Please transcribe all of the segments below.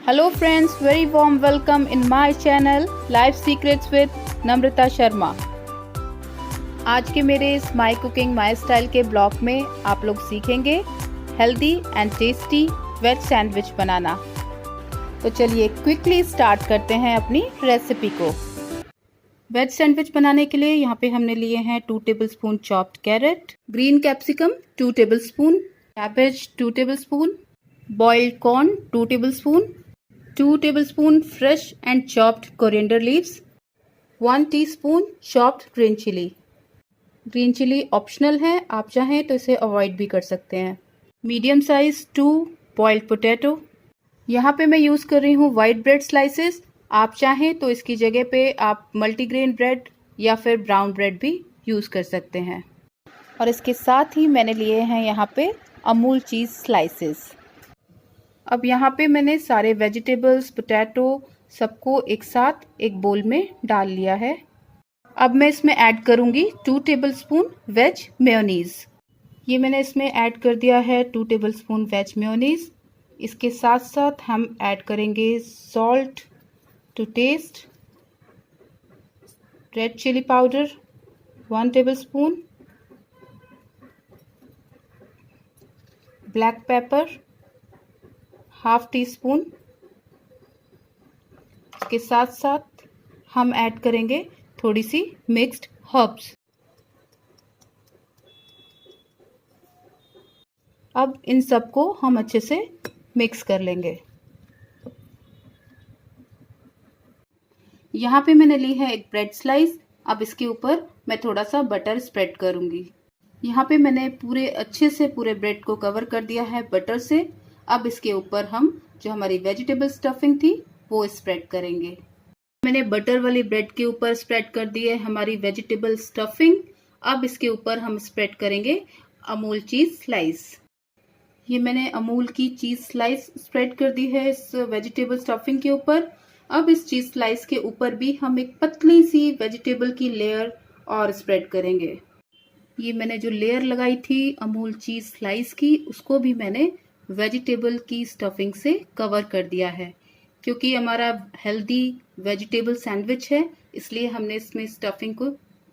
Hello friends, very warm welcome in my channel Life Secrets with नम्रता शर्मा। आज के मेरे इस माई कुकिंग माई स्टाइल के ब्लॉग में आप लोग सीखेंगे healthy and tasty veg sandwich बनाना। तो चलिए क्विकली स्टार्ट करते हैं अपनी रेसिपी को। वेज सैंडविच बनाने के लिए यहाँ पे हमने लिए हैं 2 tablespoon chopped carrot, green capsicum 2 tablespoon, cabbage 2 tablespoon, boiled corn 2 tablespoon, 2 tablespoon fresh and chopped coriander leaves, 1 teaspoon chopped green chili। Green chilli optional है, आप चाहें तो इसे अवॉइड भी कर सकते हैं। Medium size 2 boiled potato. यहाँ पे मैं यूज़ कर रही हूँ वाइट ब्रेड स्लाइसेस, आप चाहें तो इसकी जगह पे आप मल्टीग्रेन ब्रेड या फिर ब्राउन ब्रेड भी यूज़ कर सकते हैं। और इसके साथ ही मैंने लिए हैं यहाँ पे अमूल चीज़ स्लाइसेस। अब यहाँ पे मैंने सारे वेजिटेबल्स, पोटैटो सबको एक साथ एक बोल में डाल लिया है। अब मैं इसमें ऐड करूँगी 2 टेबलस्पून वेज मेयोनीज़। ये मैंने इसमें ऐड कर दिया है 2 टेबलस्पून वेज मेयोनीज़। इसके साथ साथ हम ऐड करेंगे salt to taste, red chilli powder 1 tablespoon, black pepper half teaspoon. इसके साथ साथ हम ऐड करेंगे थोड़ी सी मिक्स्ड हर्ब्स। अब इन सबको हम अच्छे से मिक्स कर लेंगे। यहाँ पे मैंने ली है एक ब्रेड स्लाइस। अब इसके ऊपर मैं थोड़ा सा बटर स्प्रेड करूँगी। यहाँ पे मैंने पूरे अच्छे से पूरे ब्रेड को कवर कर दिया है बटर से। अब इसके ऊपर हम जो हमारी वेजिटेबल स्टफिंग थी वो स्प्रेड करेंगे। मैंने बटर वाली ब्रेड के ऊपर स्प्रेड कर दी है हमारी वेजिटेबल स्टफिंग। अब इसके ऊपर हम स्प्रेड करेंगे अमूल चीज स्लाइस। ये मैंने अमूल की चीज स्लाइस स्प्रेड कर दी है इस वेजिटेबल स्टफिंग के ऊपर। अब इस चीज स्लाइस के ऊपर भी हम एक पतली सी वेजिटेबल की लेयर और स्प्रेड करेंगे। ये मैंने जो लेयर लगाई थी अमूल चीज स्लाइस की, उसको भी मैंने वेजिटेबल की स्टफिंग से कवर कर दिया है। क्योंकि हमारा हेल्दी वेजिटेबल सैंडविच है, इसलिए हमने इसमें स्टफिंग को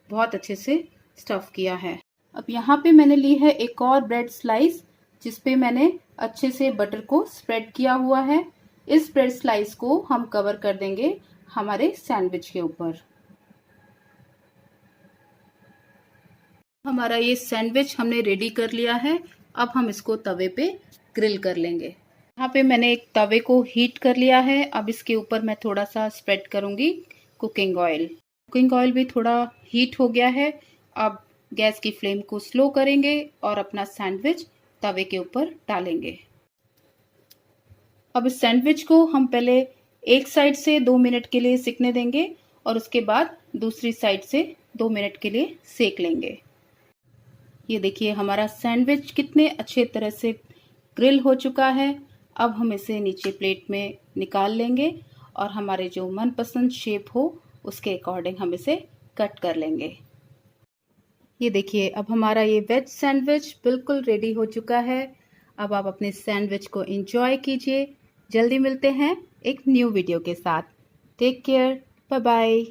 बहुत अच्छे से स्टफ किया है। अब यहाँ पे मैंने ली है एक और ब्रेड स्लाइस, जिसपे मैंने अच्छे से बटर को स्प्रेड किया हुआ है। इस ब्रेड स्लाइस को हम कवर कर देंगे हमारे सैंडविच के ऊपर। हमारा ये सैंडविच हमने रेडी कर लिया है। अब हम इसको तवे पे ग्रिल कर लेंगे। यहाँ पे मैंने एक तवे को हीट कर लिया है। अब इसके ऊपर मैं थोड़ा सा स्प्रेड करूँगी कुकिंग ऑयल। कुकिंग ऑयल भी थोड़ा हीट हो गया है। अब गैस की फ्लेम को स्लो करेंगे और अपना सैंडविच तवे के ऊपर डालेंगे। अब इस सैंडविच को हम पहले एक साइड से 2 मिनट के लिए सिकने देंगे और उसके बाद दूसरी साइड से 2 मिनट के लिए सेक लेंगे। ये देखिए हमारा सैंडविच कितने अच्छे तरह से ग्रिल हो चुका है। अब हम इसे नीचे प्लेट में निकाल लेंगे और हमारे जो मनपसंद शेप हो उसके अकॉर्डिंग हम इसे कट कर लेंगे। ये देखिए अब हमारा ये वेज सैंडविच बिल्कुल रेडी हो चुका है। अब आप अपने सैंडविच को एंजॉय कीजिए। जल्दी मिलते हैं एक न्यू वीडियो के साथ। Take care, bye bye.